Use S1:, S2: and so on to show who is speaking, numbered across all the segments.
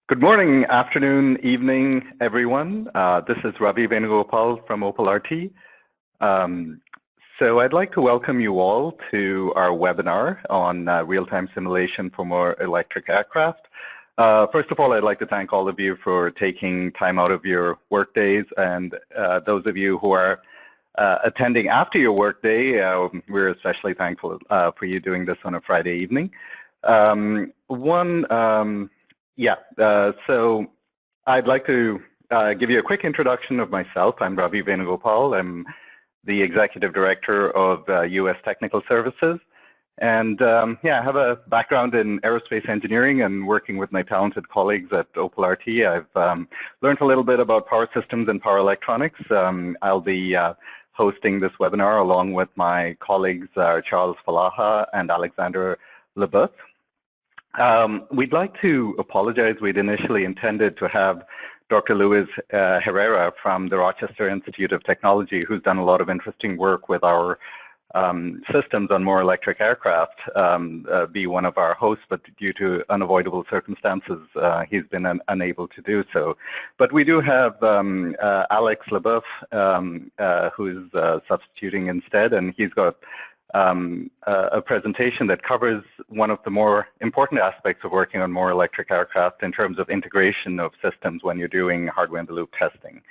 S1: Good morning, afternoon, evening, everyone. This is Ravi Venugopal from OPAL-RT. So I'd like to welcome you all to our webinar on real-time simulation for more electric aircraft. First of all, I'd like to thank all of you for taking time out of your work days, and those of you who are attending after your work day, we're especially thankful for you doing this on a Friday evening. So I'd like to give you a quick introduction of myself. I'm Ravi Venugopal. I'm the Executive Director of U.S. Technical Services. And I have a background in aerospace engineering and working with my talented colleagues at OPAL-RT. I've learned a little bit about power systems and power electronics. I'll be hosting this webinar along with my colleagues Charles Falaha and Alexander Leboeuf. We'd like to apologize. We'd initially intended to have Dr. Luis Herrera from the Rochester Institute of Technology, who's done a lot of interesting work with our systems on MoreElectric Aircraft, be one of our hosts, but due to unavoidable circumstances, he's been unable to do so. But we do have Alex Leboeuf, who's substituting instead, and he's got a presentation that covers one of the more important aspects of working on MoreElectric Aircraft in terms of integration of systems when you're doing hardware-in-the-loop testing.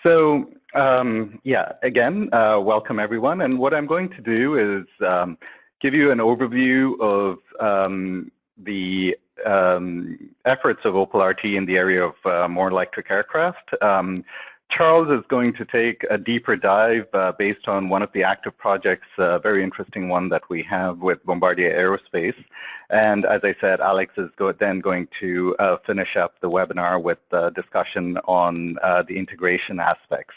S1: So again, welcome everyone. And what I'm going to do is give you an overview of the efforts of OPAL-RT in the area of MoreElectric Aircraft. Charles is going to take a deeper dive based on one of the active projects, a very interesting one that we have with Bombardier Aerospace. And as I said, Alex is then going to finish up the webinar with a discussion on the integration aspects.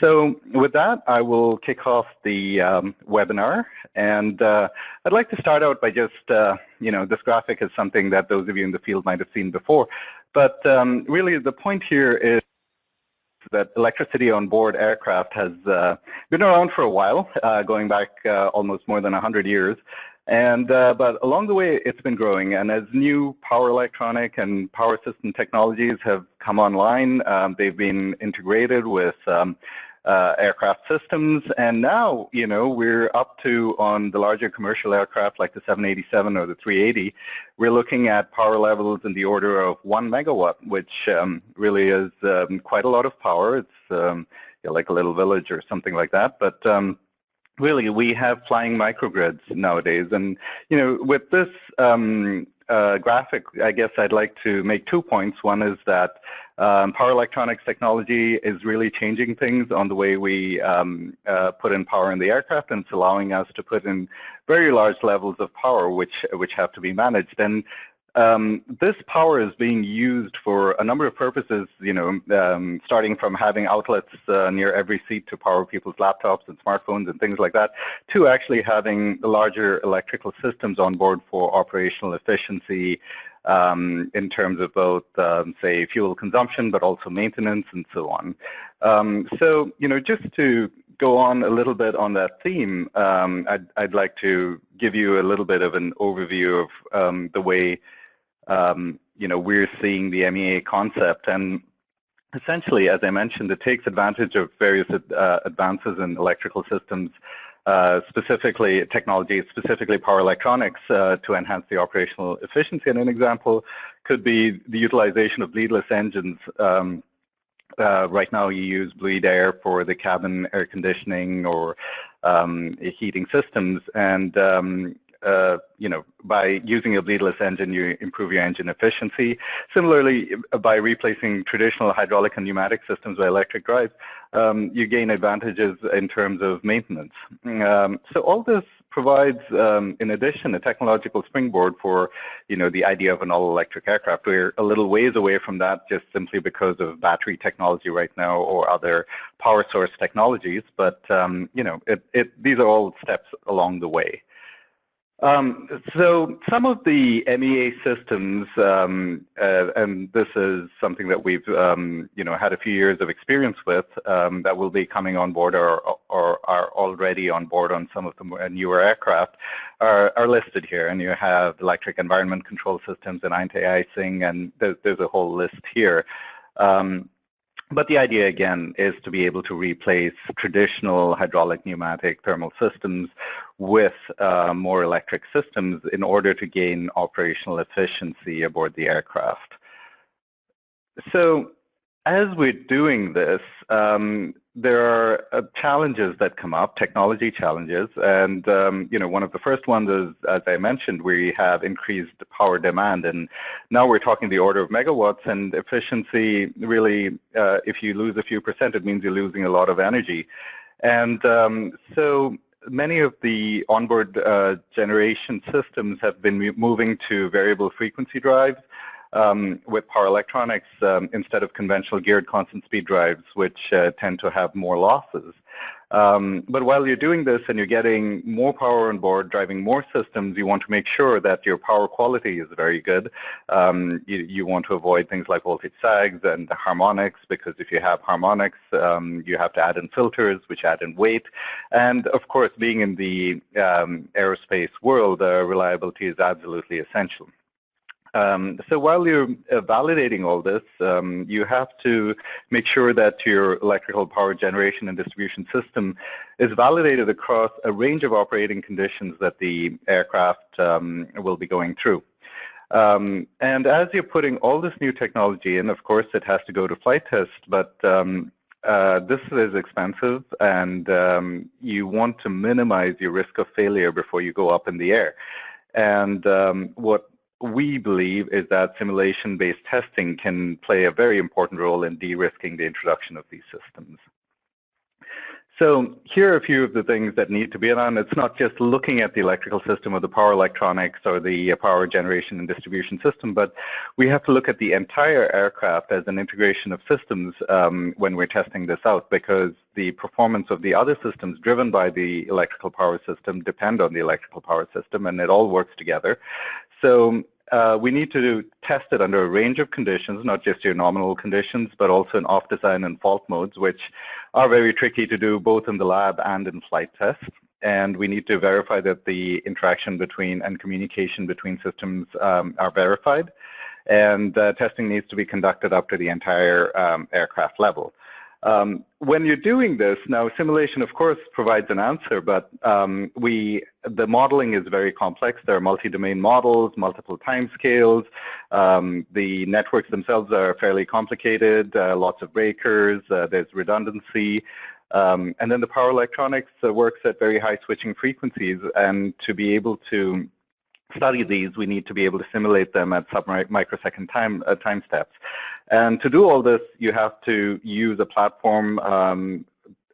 S1: So with that, I will kick off the webinar. And I'd like to start out by just, this graphic is something that those of you in the field might have seen before. But really the point here is that electricity on board aircraft has been around for a while, going back almost more than 100 years. And but along the way, it's been growing. And as new power electronic and power system technologies have come online, they've been integrated with aircraft systems. And now, we're up to, on the larger commercial aircraft like the 787 or the 380, we're looking at power levels in the order of 1 megawatt, which really is quite a lot of power. It's like a little village or something like that. But really, we have flying microgrids nowadays. And, with this graphic, I guess I'd like to make 2 points. One is that power electronics technology is really changing things on the way we put in power in the aircraft, and it's allowing us to put in very large levels of power which have to be managed. And this power is being used for a number of purposes, starting from having outlets near every seat to power people's laptops and smartphones and things like that, to actually having larger electrical systems on board for operational efficiency in terms of both, say, fuel consumption, but also maintenance and so on. So, just to go on a little bit on that theme, I'd like to give you a little bit of an overview of the way we're seeing the MEA concept. And essentially, as I mentioned, it takes advantage of various advances in electrical systems, specifically power electronics, to enhance the operational efficiency. And an example could be the utilization of bleedless engines. Right now you use bleed air for the cabin air conditioning or heating systems, and by using a bleedless engine, you improve your engine efficiency. Similarly, by replacing traditional hydraulic and pneumatic systems by electric drive, you gain advantages in terms of maintenance. So all this provides, in addition, a technological springboard for, the idea of an all-electric aircraft. We're a little ways away from that just simply because of battery technology right now or other power source technologies. But, these are all steps along the way. So some of the MEA systems, and this is something that we've had a few years of experience with, that will be coming on board or are already on board on some of the newer aircraft, are listed here. And you have electric environment control systems and anti-icing, and there's a whole list here. But the idea, again, is to be able to replace traditional hydraulic, pneumatic, thermal systems with more electric systems in order to gain operational efficiency aboard the aircraft. So as we're doing this, there are challenges that come up, technology challenges, and one of the first ones is, as I mentioned, we have increased power demand, and now we're talking the order of megawatts, and efficiency really, if you lose a few percent, it means you're losing a lot of energy. And so many of the onboard generation systems have been moving to variable frequency drives, with power electronics instead of conventional geared constant speed drives, which tend to have more losses. But while you're doing this and you're getting more power on board, driving more systems, you want to make sure that your power quality is very good. You want to avoid things like voltage sags and harmonics, because if you have harmonics, you have to add in filters, which add in weight. And of course, being in the aerospace world, reliability is absolutely essential. So while you're validating all this, you have to make sure that your electrical power generation and distribution system is validated across a range of operating conditions that the aircraft will be going through. And as you're putting all this new technology in, of course, it has to go to flight test, but this is expensive, and you want to minimize your risk of failure before you go up in the air. And what we believe is that simulation-based testing can play a very important role in de-risking the introduction of these systems. So here are a few of the things that need to be done. It's not just looking at the electrical system or the power electronics or the power generation and distribution system, but we have to look at the entire aircraft as an integration of systems when we're testing this out, because the performance of the other systems driven by the electrical power system depend on the electrical power system, and it all works together. So we need to test it under a range of conditions, not just your nominal conditions, but also in off-design and fault modes, which are very tricky to do both in the lab and in flight test. And we need to verify that the interaction between and communication between systems are verified. And testing needs to be conducted up to the entire aircraft level. When you're doing this, now simulation of course provides an answer, but the modeling is very complex. There are multi-domain models, multiple timescales. The networks themselves are fairly complicated, lots of breakers, there's redundancy. And then the power electronics works at very high switching frequencies, and to be able to study these, we need to be able to simulate them at sub-microsecond time steps. And to do all this, you have to use a platform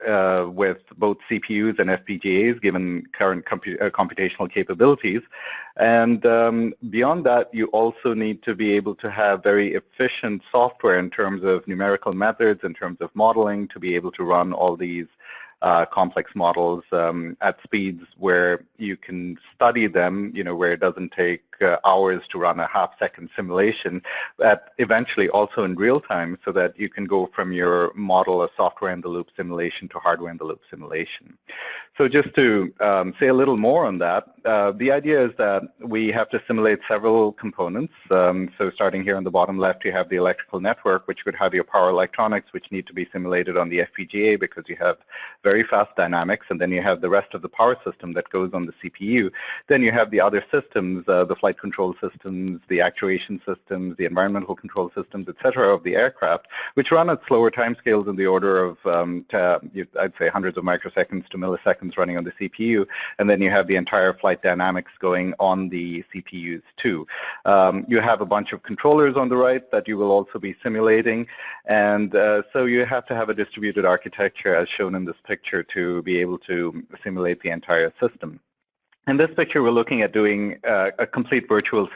S1: with both CPUs and FPGAs, given current computational capabilities. And beyond that, you also need to be able to have very efficient software in terms of numerical methods, in terms of modeling, to be able to run all these complex models at speeds where you can study them, where it doesn't take hours to run a half-second simulation, but eventually also in real time, so that you can go from your model of software-in-the-loop simulation to hardware-in-the-loop simulation. So just to say a little more on that, the idea is that we have to simulate several components. So starting here on the bottom left, you have the electrical network, which would have your power electronics, which need to be simulated on the FPGA because you have very fast dynamics, and then you have the rest of the power system that goes on the CPU. Then you have the other systems, the flight control systems, the actuation systems, the environmental control systems, etc. of the aircraft, which run at slower timescales in the order of, I'd say, hundreds of microseconds to milliseconds running on the CPU. And then you have the entire flight dynamics going on the CPUs too. You have a bunch of controllers on the right that you will also be simulating. And so you have to have a distributed architecture as shown in this picture to be able to simulate the entire system. In this picture, we're looking at doing a complete virtual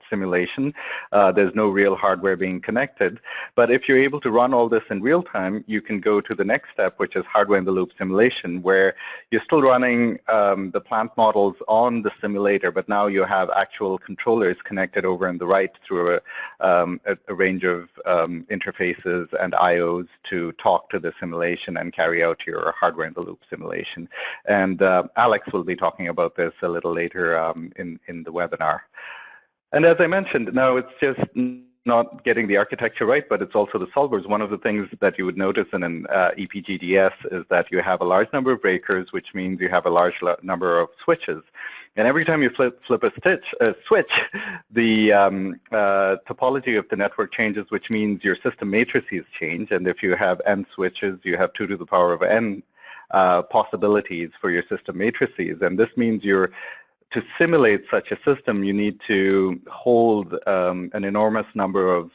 S1: simulation. There's no real hardware being connected. But if you're able to run all this in real time, you can go to the next step, which is hardware-in-the-loop simulation, where you're still running the plant models on the simulator, but now you have actual controllers connected over on the right through a range of interfaces and IOs to talk to the simulation and carry out your hardware-in-the-loop simulation. And Alex will be talking about this a little later in the webinar. And as I mentioned, now it's just not getting the architecture right, but it's also the solvers. One of the things that you would notice in an EPGDS is that you have a large number of breakers, which means you have a large number of switches. And every time you flip a switch, the topology of the network changes, which means your system matrices change. And if you have n switches, you have 2 to the power of n possibilities for your system matrices. And this means to simulate such a system, you need to hold an enormous number of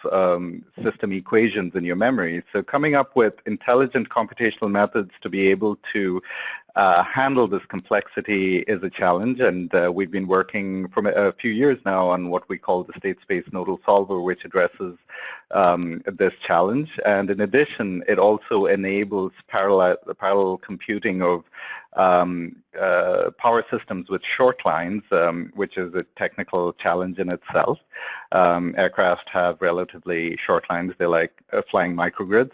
S1: system equations in your memory. So coming up with intelligent computational methods to be able to handle this complexity is a challenge, and we've been working for a few years now on what we call the state space Nodal solver, which addresses this challenge. And in addition, it also enables parallel computing of power systems with short lines, which is a technical challenge in itself. Aircraft have relatively short lines. They're like flying microgrids.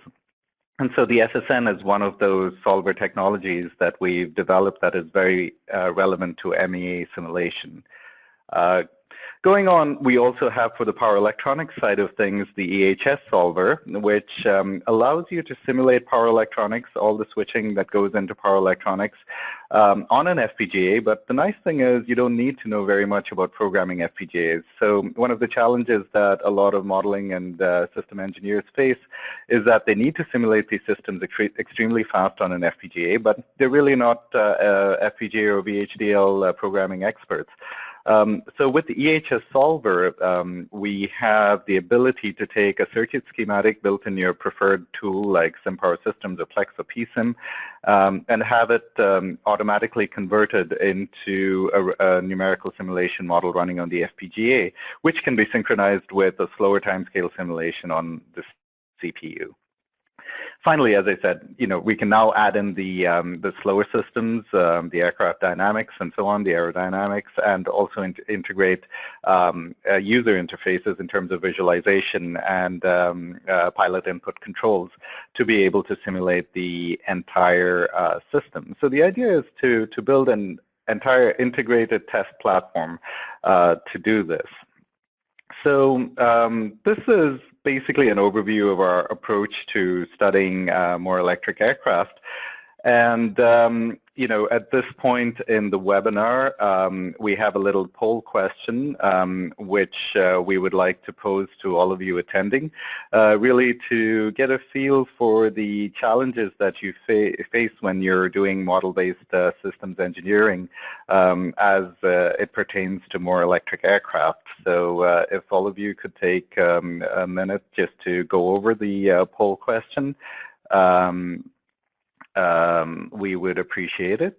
S1: And so the SSN is one of those solver technologies that we've developed that is very relevant to MEA simulation. Going on, we also have for the power electronics side of things the Ehs Solver, which allows you to simulate power electronics, all the switching that goes into power electronics on an FPGA. But the nice thing is you don't need to know very much about programming FPGAs. So one of the challenges that a lot of modeling and system engineers face is that they need to simulate these systems extremely fast on an FPGA, but they're really not FPGA or VHDL programming experts. So with the Ehs Solver, we have the ability to take a circuit schematic built in your preferred tool like SimPower Systems or Plex or PSIM and have it automatically converted into a numerical simulation model running on the FPGA, which can be synchronized with a slower timescale simulation on the CPU. Finally, as I said, we can now add in the slower systems, the aircraft dynamics and so on, the aerodynamics, and also integrate user interfaces in terms of visualization and pilot input controls to be able to simulate the entire system. So the idea is to build an entire integrated test platform to do this. So this is basically an overview of our approach to studying more electric aircraft. And, at this point in the webinar, we have a little poll question, which we would like to pose to all of you attending, really to get a feel for the challenges that you face when you're doing model-based systems engineering as it pertains to more electric aircraft. So if all of you could take a minute just to go over the poll question. We would appreciate it.